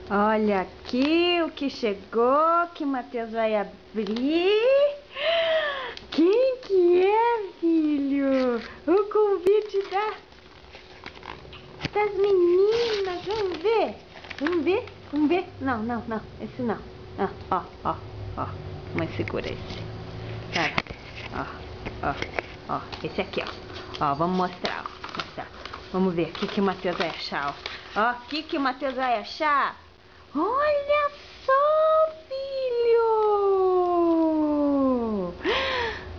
Olha aqui o que chegou, que o Matheus vai abrir. Quem que é, filho? O convite das meninas. Vamos ver? Vamos ver? Vamos ver? Não, não, não. Esse não. Ó. Mãe, segura esse. Pera. Ó. Esse aqui, ó. Ó, vamos mostrar, ó. Mostrar. Vamos ver o que o Matheus vai achar, ó. Ó, o que o Matheus vai achar? Olha só, filho!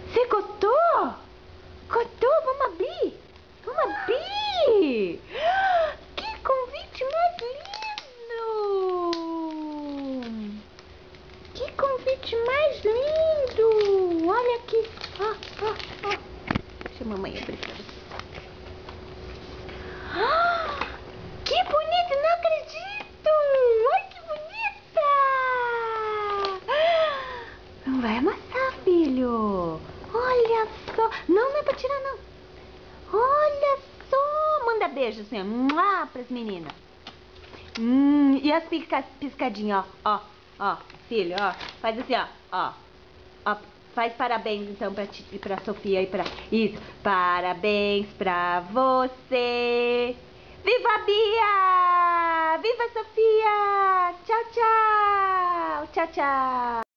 Você gostou? Gostou? Vamos abrir? Vamos abrir! Que convite mais lindo! Que convite mais lindo! Olha aqui! Ó. Deixa a mamãe abrir pra você. Que bonito! Não acredito! Ai, que bonita! Não vai amassar, filho! Olha só! Não é pra tirar, não! Olha só! Manda beijo assim, ó, pras meninas. E as piscadinhas, ó. Filho, ó. Faz assim, ó. Faz parabéns então pra Sofia e pra... Isso. Parabéns pra você. Viva a Bia! Viva a Sofia! Tchau, tchau! Tchau, tchau!